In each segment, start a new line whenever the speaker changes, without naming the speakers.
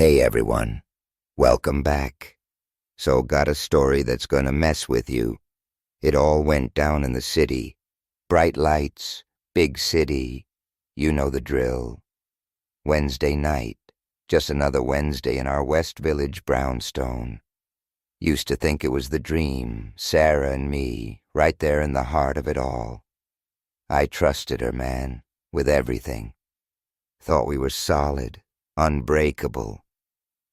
Hey everyone, welcome back. So got a story that's gonna mess with you. It all went down in the city. Bright lights, big city, you know the drill. Wednesday night, just another Wednesday in our West Village brownstone. Used to think it was the dream, Sarah and me, right there in the heart of it all. I trusted her, man, with everything. Thought we were solid, unbreakable.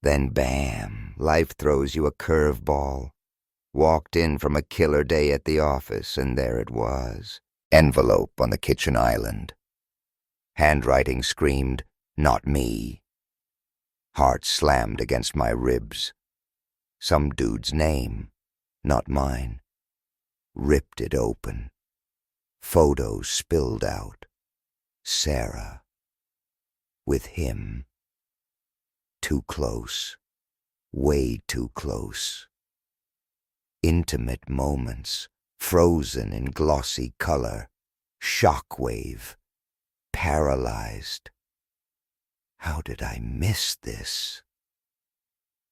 Then bam, life throws you a curveball. Walked in from a killer day at the office, and there it was. Envelope on the kitchen island. Handwriting screamed, "Not me." Heart slammed against my ribs. Some dude's name, not mine. Ripped it open. Photos spilled out. Sarah. With him. Too close. Way too close. Intimate moments, frozen in glossy color. Shockwave. Paralyzed. How did I miss this?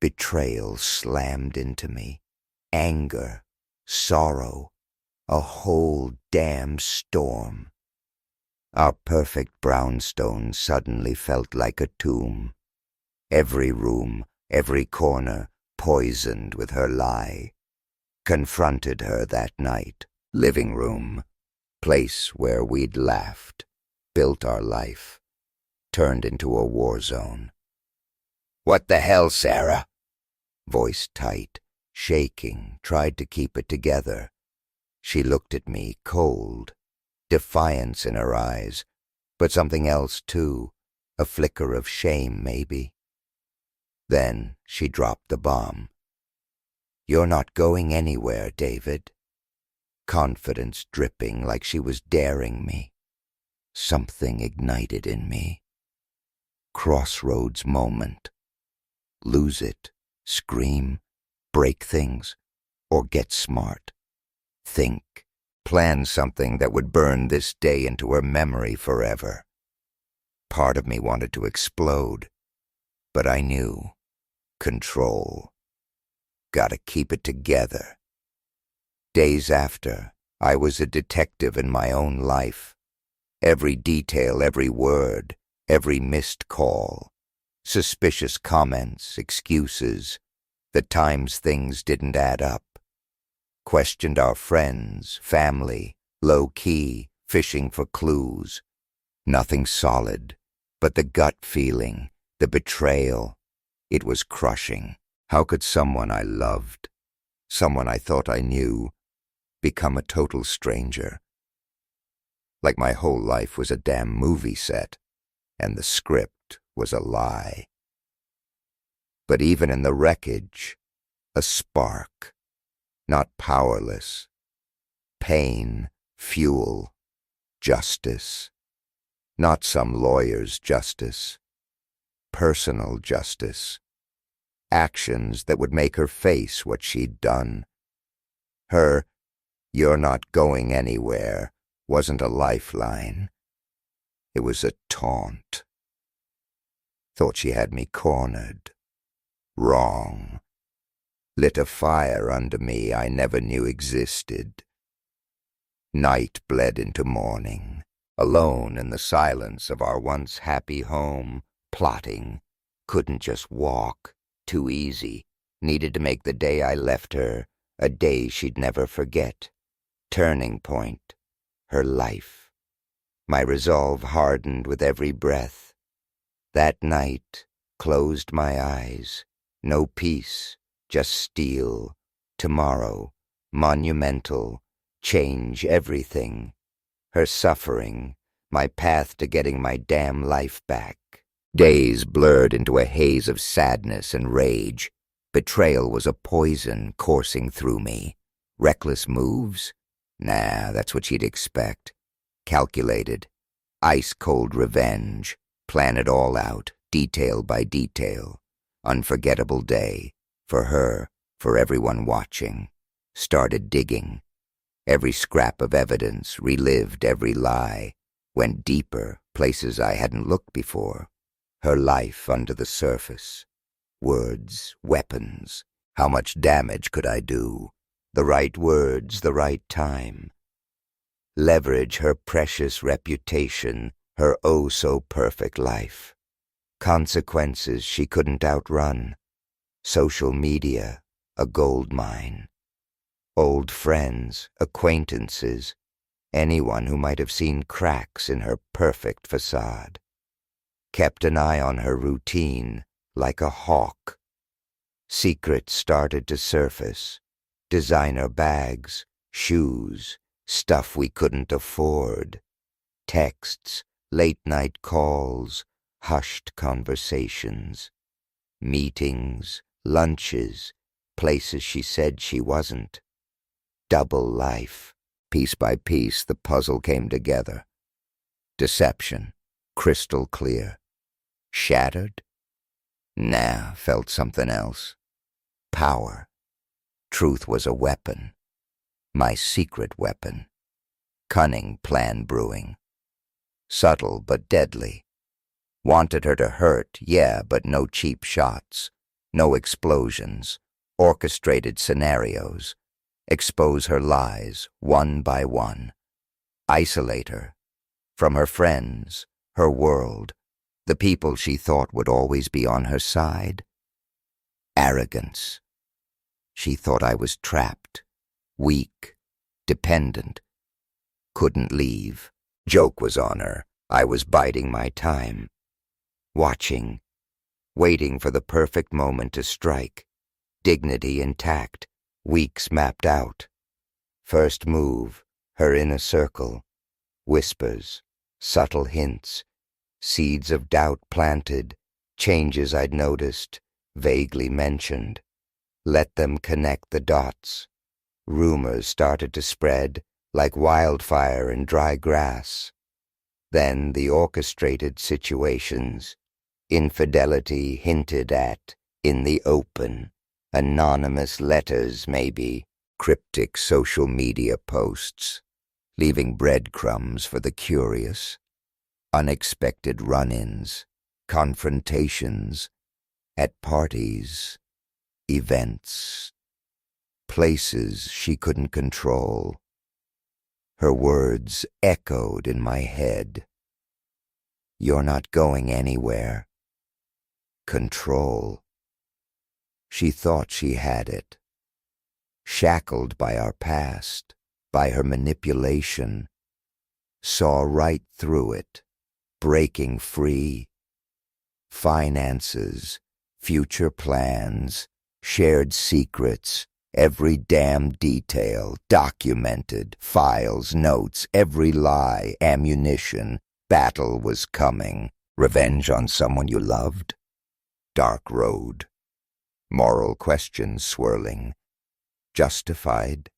Betrayal slammed into me. Anger. Sorrow. A whole damn storm. Our perfect brownstone suddenly felt like a tomb. Every room, every corner, poisoned with her lie. Confronted her that night, living room, place where we'd laughed, built our life, turned into a war zone. "What the hell, Sarah?" Voice tight, shaking, tried to keep it together. She looked at me, cold, defiance in her eyes, but something else too, a flicker of shame maybe. Then she dropped the bomb. "You're not going anywhere, David." Confidence dripping like she was daring me. Something ignited in me. Crossroads moment. Lose it, scream, break things, or get smart. Think, plan something that would burn this day into her memory forever. Part of me wanted to explode, but I knew. Control. Gotta keep it together. Days after, I was a detective in my own life. Every detail, every word, every missed call. Suspicious comments, excuses, the times things didn't add up. Questioned our friends, family, low-key, fishing for clues. Nothing solid, but the gut feeling, the betrayal. It was crushing. How could someone I loved, someone I thought I knew, become a total stranger? Like my whole life was a damn movie set, and the script was a lie. But even in the wreckage, a spark, not powerless. Pain, fuel, justice. Not some lawyer's justice. Personal justice. Actions that would make her face what she'd done. Her, "You're not going anywhere," wasn't a lifeline. It was a taunt. Thought she had me cornered. Wrong. Lit a fire under me I never knew existed. Night bled into morning. Alone in the silence of our once happy home, plotting. Couldn't just walk. Too easy. Needed to make the day I left her a day she'd never forget. Turning point. Her life. My resolve hardened with every breath. That night, closed my eyes. No peace, just steel. Tomorrow, monumental. Change everything. Her suffering, my path to getting my damn life back. Days blurred into a haze of sadness and rage. Betrayal was a poison coursing through me. Reckless moves? Nah, that's what she'd expect. Calculated. Ice-cold revenge. Plan it all out, detail by detail. Unforgettable day. For her, for everyone watching. Started digging. Every scrap of evidence, relived every lie. Went deeper, places I hadn't looked before. Her life under the surface. words, weapons. How much damage could I do? The right words, the right time. Leverage her precious reputation, her oh-so-perfect life. Consequences she couldn't outrun. Social media, a gold mine. Old friends, acquaintances, anyone who might have seen cracks in her perfect facade. Kept an eye on her routine, like a hawk. Secrets started to surface. Designer bags, shoes, stuff we couldn't afford. Texts, late-night calls, hushed conversations. Meetings, lunches, places she said she wasn't. Double life. Piece by piece, the puzzle came together. Deception, crystal clear. Shattered? Nah, felt something else. Power. Truth was a weapon. My secret weapon. Cunning plan brewing. Subtle but deadly. Wanted her to hurt, yeah, but no cheap shots. No explosions. Orchestrated scenarios. Expose her lies, one by one. Isolate her. From her friends, her world, the people she thought would always be on her side. Arrogance. She thought I was trapped, weak, dependent. Couldn't leave. Joke was on her. I was biding my time. Watching. Waiting for the perfect moment to strike. Dignity intact. Weeks mapped out. First move, her inner circle. Whispers, subtle hints. Seeds of doubt planted. Changes I'd noticed, vaguely mentioned. Let them connect the dots. Rumors started to spread like wildfire in dry grass. Then the orchestrated situations. Infidelity hinted at, in the open. Anonymous letters, maybe. Cryptic social media posts. Leaving breadcrumbs for the curious. Unexpected run-ins. Confrontations. At parties. Events. Places she couldn't control. Her words echoed in my head. You're not going anywhere. Control. She thought she had it. Shackled by our past, by her manipulation. Saw right through it, breaking free. Finances, future plans, shared secrets, every damn detail, documented, files, notes, every lie, ammunition. Battle was coming. Revenge on someone you loved? Dark road. Moral questions swirling. Justified?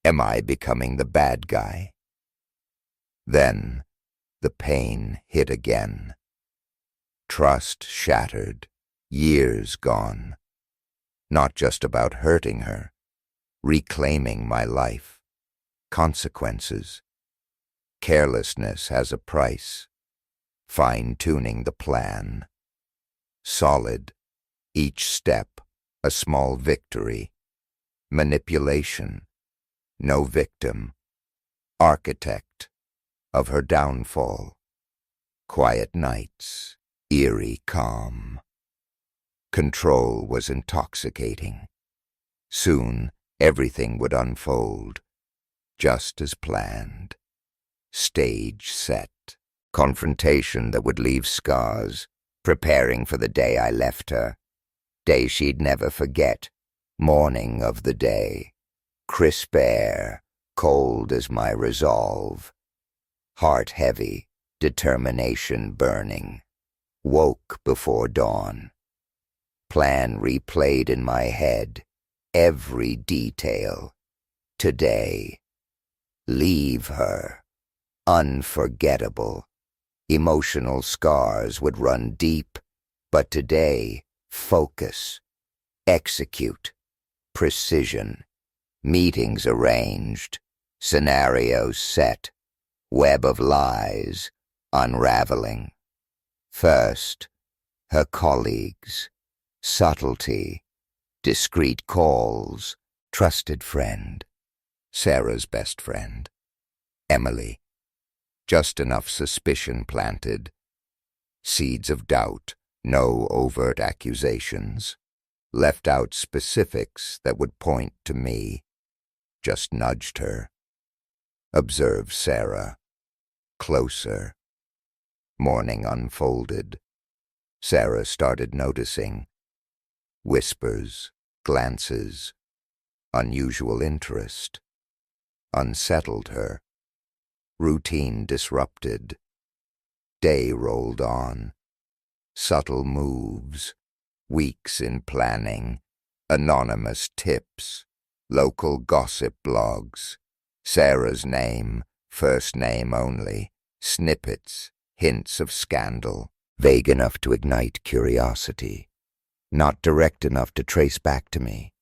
Am I becoming the bad guy? Then the pain hit again. Trust shattered. Years gone. Not just about hurting her. Reclaiming my life. Consequences. Carelessness has a price. Fine-tuning the plan. Solid. Each step, a small victory. Manipulation. No victim. Architect of her downfall. Quiet nights. Eerie calm. Control was intoxicating. Soon, everything would unfold. Just as planned. Stage set. Confrontation that would leave scars. Preparing for the day I left her. Day she'd never forget. Morning of the day. Crisp air. Cold as my resolve. Heart heavy. Determination burning. Woke before dawn. Plan replayed in my head. Every detail. Today. Leave her. Unforgettable. Emotional scars would run deep, but today, focus. Execute. Precision. Meetings arranged. Scenarios set. Web of lies. Unraveling. First, her colleagues. Subtlety, discreet calls, trusted friend, Sarah's best friend, Emily. Just enough suspicion planted. Seeds of doubt, no overt accusations. Left out specifics that would point to me. Just nudged her. Observed Sarah. Closer. Morning unfolded. Sarah started noticing. Whispers, glances, unusual interest. Unsettled her. Routine disrupted. Day rolled on. Subtle moves. Weeks in planning. Anonymous tips. Local gossip blogs. Sarah's name, first name only. Snippets, hints of scandal. Vague enough to ignite curiosity. Not direct enough to trace back to me.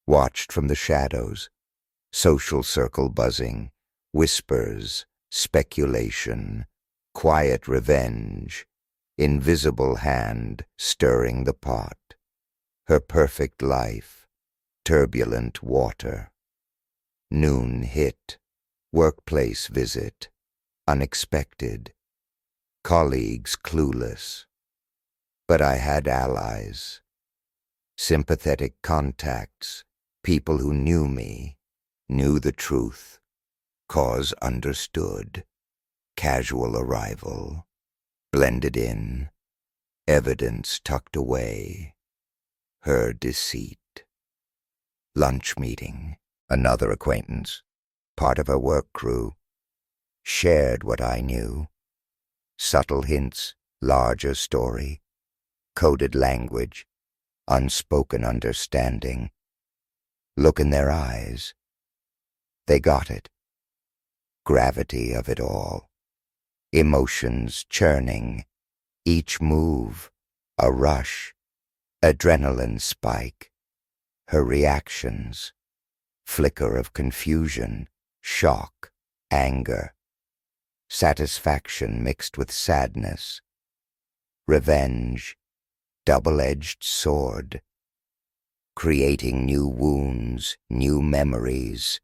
Watched from the shadows. Social circle buzzing. Whispers, speculation, quiet revenge, invisible hand stirring the pot. Her perfect life, turbulent water. Noon hit, workplace visit, unexpected. Colleagues clueless. But I had allies. Sympathetic contacts, people who knew me, knew the truth. Cause understood. Casual arrival. Blended in. Evidence tucked away. Her deceit. Lunch meeting. Another acquaintance. Part of her work crew. Shared what I knew. Subtle hints, larger story. Coded language. Unspoken understanding. Look in their eyes. They got it. Gravity of it all. Emotions churning. Each move, a rush. Adrenaline spike. Her reactions. Flicker of confusion, shock, anger. Satisfaction mixed with sadness. Revenge, double-edged sword. Creating new wounds, new memories.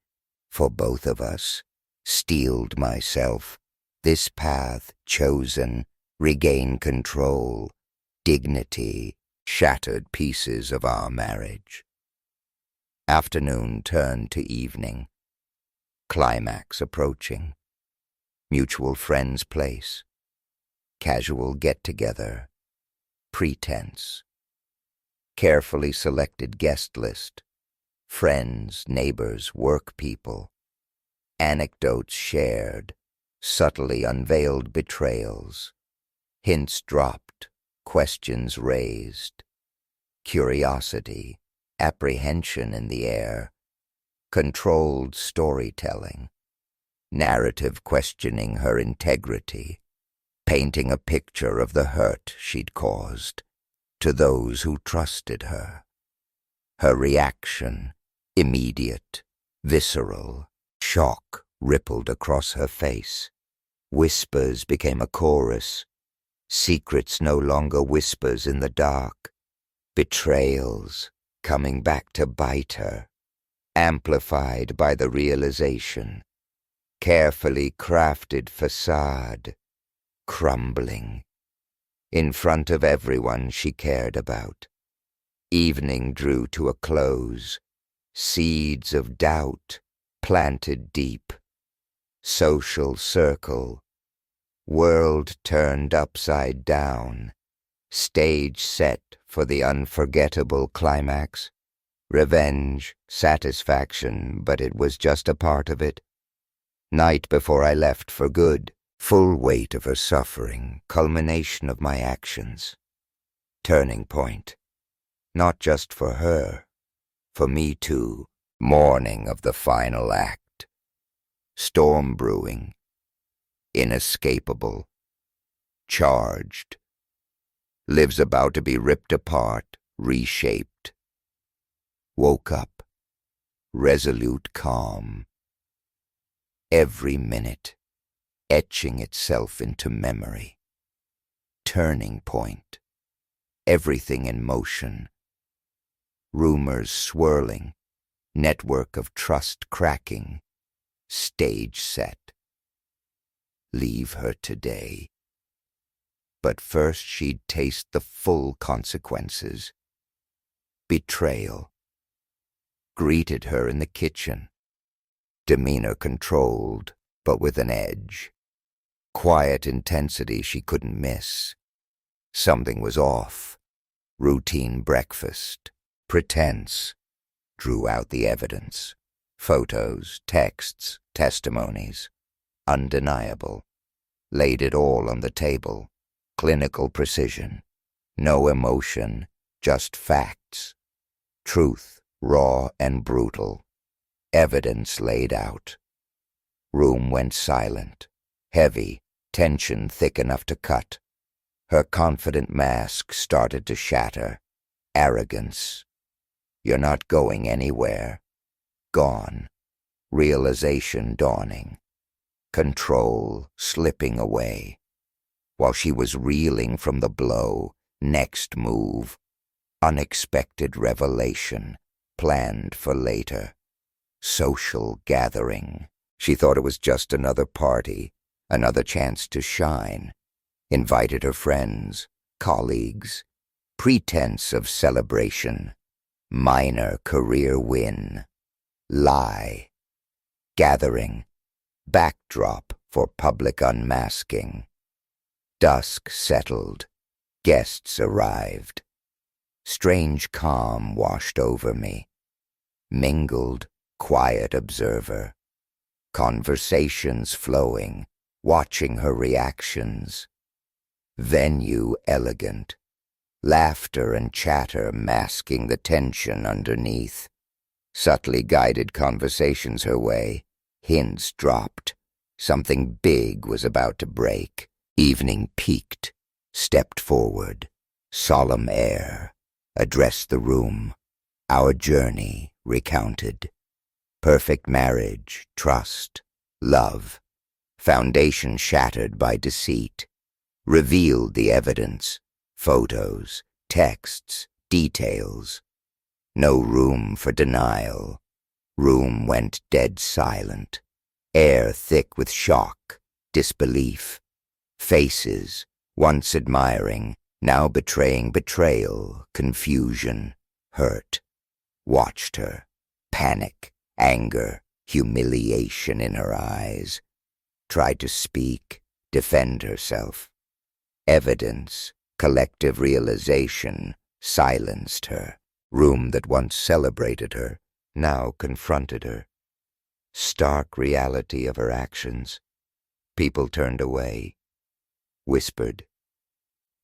For both of us. Steeled myself. This path chosen. Regain control. Dignity. Shattered pieces of our marriage. Afternoon turned to evening. Climax approaching. Mutual friends' place. Casual get-together. Pretense. Carefully selected guest list. Friends, neighbors, work people. Anecdotes shared. Subtly unveiled betrayals. Hints dropped. Questions raised. Curiosity. Apprehension in the air. Controlled storytelling. Narrative questioning her integrity. Painting a picture of the hurt she'd caused. To those who trusted her. Her reaction. Immediate. Visceral. Shock rippled across her face. Whispers became a chorus. Secrets no longer whispers in the dark. Betrayals coming back to bite her. Amplified by the realization. Carefully crafted facade. Crumbling. In front of everyone she cared about. Evening drew to a close. Seeds of doubt planted deep. Social circle. World turned upside down. Stage set for the unforgettable climax. Revenge, satisfaction, but it was just a part of it. Night before I left for good. Full weight of her suffering, culmination of my actions. Turning point. Not just for her. For me too. Morning of the final act. Storm brewing. Inescapable. Charged. Lives about to be ripped apart, reshaped. Woke up. Resolute calm. Every minute. Etching itself into memory. Turning point. everything in motion. Rumors swirling, network of trust cracking, stage set. Leave her today. But first she'd taste the full consequences. Betrayal. Greeted her in the kitchen. Demeanor controlled, but with an edge. Quiet intensity she couldn't miss. Something was off. Routine breakfast. Pretense. Drew out the evidence. Photos, texts, testimonies. Undeniable. Laid it all on the table. Clinical precision. No emotion, just facts. Truth, raw and brutal. Evidence laid out. Room went silent. Heavy, tension thick enough to cut. Her confident mask started to shatter. Arrogance. You're not going anywhere. Gone. Realization dawning. Control slipping away. While she was reeling from the blow, next move. Unexpected revelation, planned for later. Social gathering. She thought it was just another party, another chance to shine. Invited her friends, colleagues. Pretense of celebration. Minor career win. Lie. Gathering. Backdrop for public unmasking. Dusk settled. Guests arrived. Strange calm washed over me. Mingled, quiet observer. Conversations flowing, watching her reactions. Venue elegant. Laughter and chatter masking the tension underneath. Subtly guided conversations her way. Hints dropped. Something big was about to break. Evening peaked. Stepped forward. Solemn air. Addressed the room. Our journey recounted. Perfect marriage, trust, love. Foundation shattered by deceit. Revealed the evidence. Photos, texts, details. No room for denial. Room went dead silent. Air thick with shock, disbelief. Faces, once admiring, now betraying betrayal, confusion, hurt. Watched her. Panic, anger, humiliation in her eyes. Tried to speak, defend herself. Evidence, collective realization, silenced her. Room that once celebrated her, now confronted her. Stark reality of her actions. People turned away. Whispered.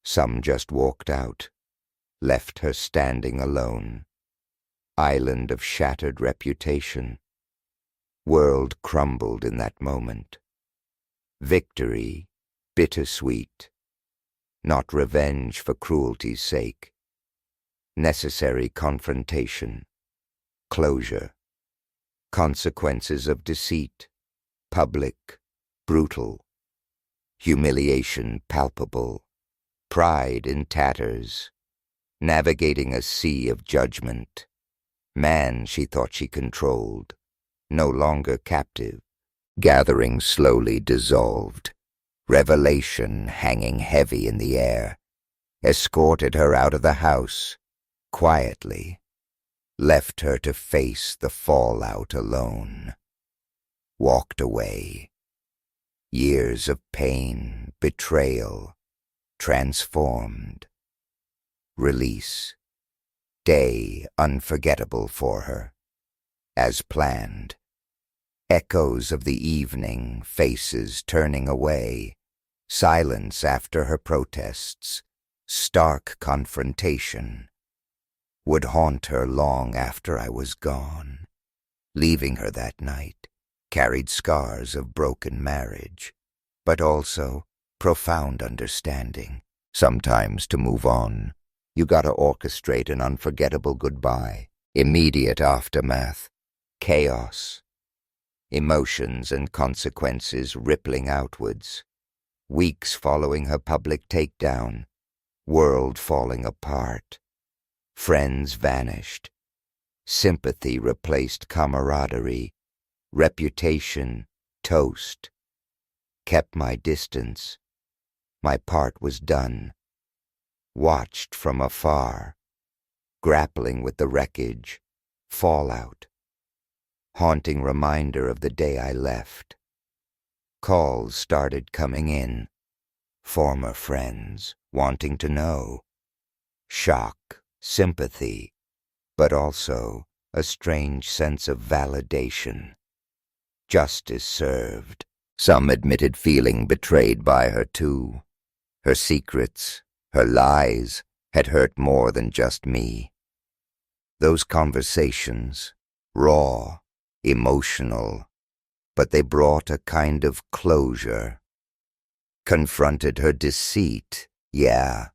Some just walked out. Left her standing alone. Island of shattered reputation. World crumbled in that moment. Victory, bittersweet. Not revenge for cruelty's sake. Necessary confrontation. Closure. Consequences of deceit. Public, brutal. Humiliation palpable. Pride in tatters. Navigating a sea of judgment. Man she thought she controlled. No longer captive. Gathering slowly dissolved. Revelation hanging heavy in the air. Escorted her out of the house. Quietly. Left her to face the fallout alone. Walked away. Years of pain, betrayal, transformed. Release. Day unforgettable for her. As planned. Echoes of the evening, faces turning away. Silence after her protests. Stark confrontation. Would haunt her long after I was gone. Leaving her that night, carried scars of broken marriage, but also profound understanding. Sometimes to move on, you gotta orchestrate an unforgettable goodbye. Immediate aftermath. Chaos. Emotions and consequences rippling outwards. Weeks following her public takedown. world falling apart, friends vanished, sympathy replaced camaraderie, reputation toast. Kept my distance, my part was done, watched from afar, grappling with the wreckage, fallout, haunting reminder of the day I left. Calls started coming in, former friends wanting to know. Shock, sympathy, but also a strange sense of validation. Justice served. Some admitted feeling betrayed by her too. Her secrets, her lies, had hurt more than just me. Those conversations, raw, emotional, but they brought a kind of closure. Confronted her deceit, yeah,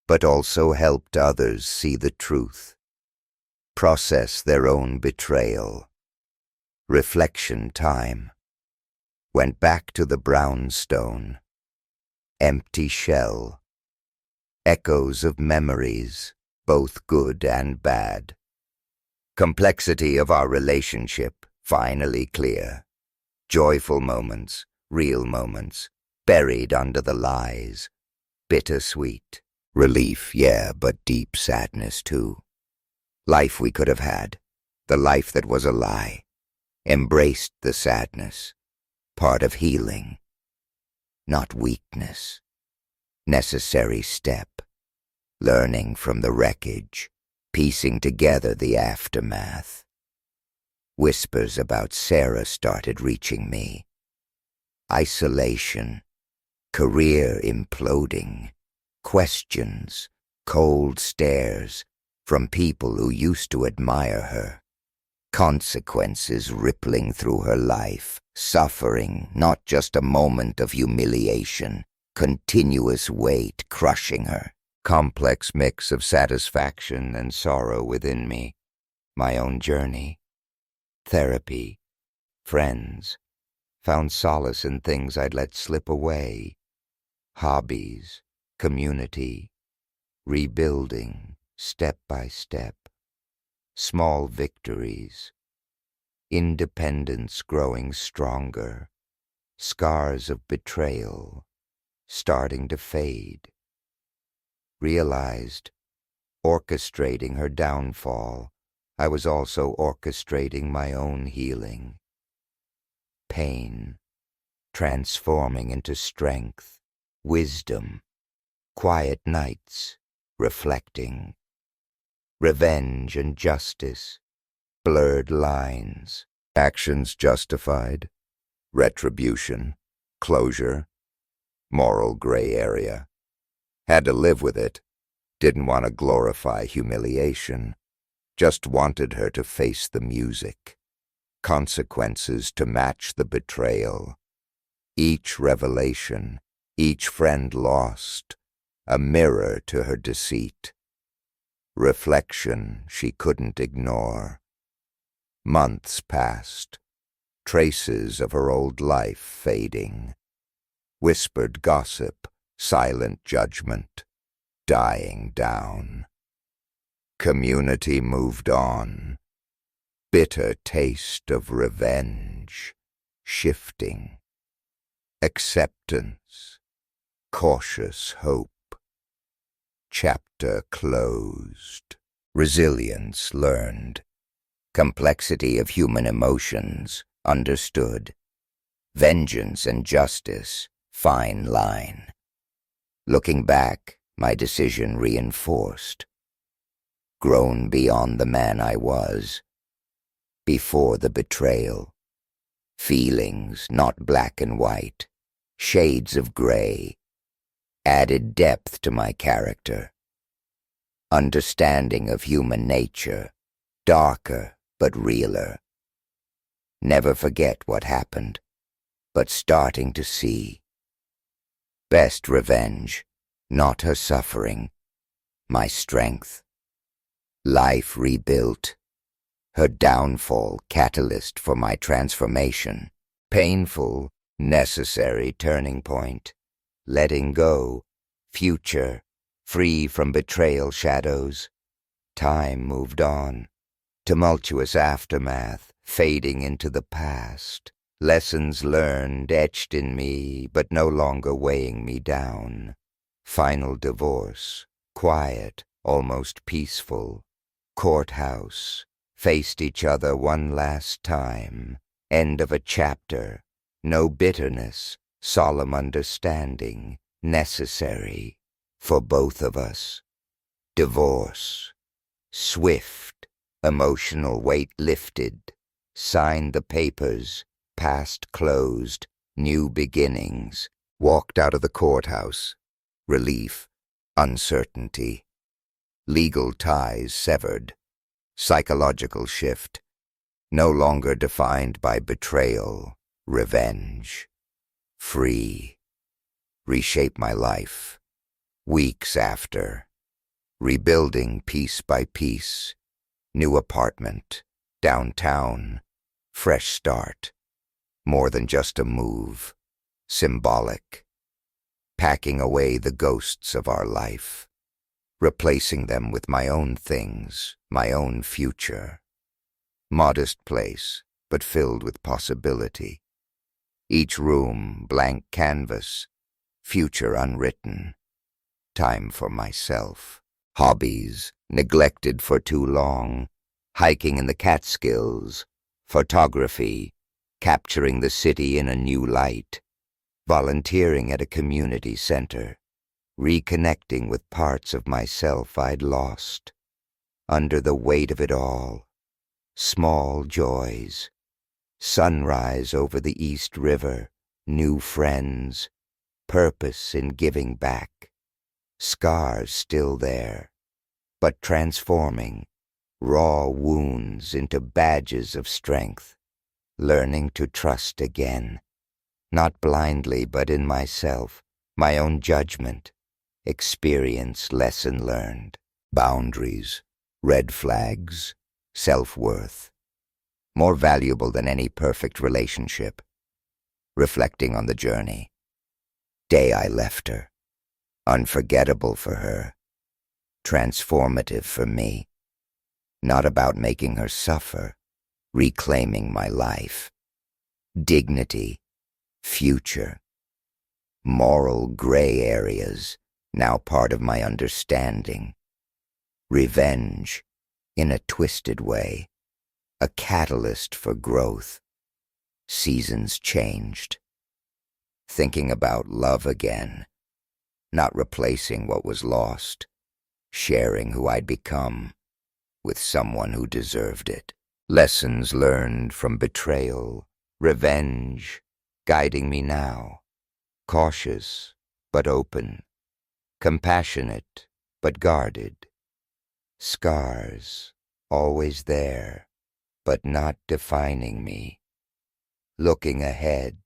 but also helped others see the truth, process their own betrayal. Reflection time. Went back to the brownstone. Empty shell. Echoes of memories, both good and bad. Complexity of our relationship, finally clear. Joyful moments, real moments, buried under the lies. Bittersweet. Relief, yeah, but deep sadness too. Life we could have had, the life that was a lie. Embraced the sadness, part of healing, not weakness. Necessary step, learning from the wreckage, piecing together the aftermath. Whispers about Sarah started reaching me. Isolation, career imploding, questions, cold stares from people who used to admire her. Consequences rippling through her life, suffering, not just a moment of humiliation, continuous weight crushing her. Complex mix of satisfaction and sorrow within me. My own journey. Therapy. Friends. Found solace in things I'd let slip away. Hobbies. Community. Rebuilding, step by step. Small victories. Independence growing stronger. Scars of betrayal starting to fade. Realized, orchestrating her downfall, I was also orchestrating my own healing. Pain, transforming into strength, wisdom, quiet nights, reflecting. Revenge and justice, blurred lines, actions justified, retribution, closure, moral gray area. Had to live with it, didn't want to glorify humiliation, just wanted her to face the music, consequences to match the betrayal. Each revelation, each friend lost, a mirror to her deceit. Reflection she couldn't ignore. Months passed, traces of her old life fading. Whispered gossip, silent judgment, dying down. Community moved on. Bitter taste of revenge, shifting. Acceptance, cautious hope. Chapter closed. Resilience learned. Complexity of human emotions understood. Vengeance and justice, fine line. Looking back, my decision reinforced. Grown beyond the man I was. Before the betrayal. Feelings not black and white. Shades of gray. Added depth to my character. Understanding of human nature, darker but realer. Never forget what happened, but starting to see. Best revenge, not her suffering, my strength. Life rebuilt, her downfall catalyst for my transformation. Painful, necessary turning point. Letting go, future, Free from betrayal shadows, time moved on. Tumultuous aftermath, fading into the past. Lessons learned etched in me, but no longer weighing me down. Final divorce, quiet, almost peaceful. Courthouse, faced each other one last time. End of a chapter, no bitterness, solemn understanding, necessary for both of us. Divorce, swift, emotional weight lifted. Signed the papers, past closed, new beginnings. Walked out of the courthouse, relief, uncertainty. Legal ties severed, psychological shift, no longer defined by betrayal, revenge. Free, reshape my life. Weeks after, rebuilding piece by piece. New apartment, downtown, fresh start. More than just a move, symbolic. Packing away the ghosts of our life. Replacing them with my own things, my own future. Modest place, but filled with possibility. Each room, blank canvas, future unwritten. Time for myself. Hobbies, neglected for too long. Hiking in the Catskills. Photography, capturing the city in a new light. Volunteering at a community center. Reconnecting with parts of myself I'd lost. Under the weight of it all, small joys. Sunrise over the East River, new friends, purpose in giving back. Scars still there, but transforming, raw wounds into badges of strength. Learning to trust again, not blindly but in myself, my own judgment. Experience, lesson learned. Boundaries, red flags, self-worth. More valuable than any perfect relationship. Reflecting on the journey. Day I left her. Unforgettable for her. Transformative for me. Not about making her suffer. Reclaiming my life. Dignity. Future. Moral gray areas. Now part of my understanding. Revenge. In a twisted way. A catalyst for growth. Seasons changed. Thinking about love again. Not replacing what was lost. Sharing who I'd become. With someone who deserved it. Lessons learned from betrayal. Revenge. Guiding me now. Cautious, but open. Compassionate, but guarded. Scars, always there, but not defining me. Looking ahead,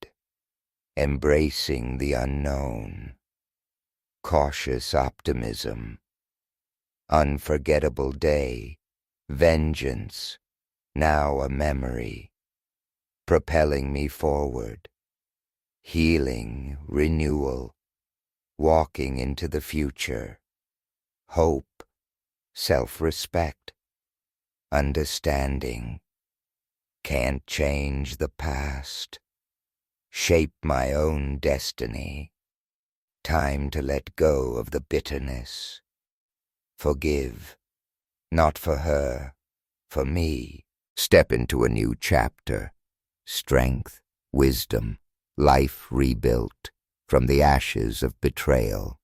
embracing the unknown. Cautious optimism. Unforgettable day, vengeance, now a memory. Propelling me forward. Healing, renewal. Walking into the future. Hope, self-respect, understanding. Can't change the past. Shape my own destiny. Time to let go of the bitterness. Forgive, not for her, for me. Step into a new chapter. Strength, wisdom, life rebuilt from the ashes of betrayal.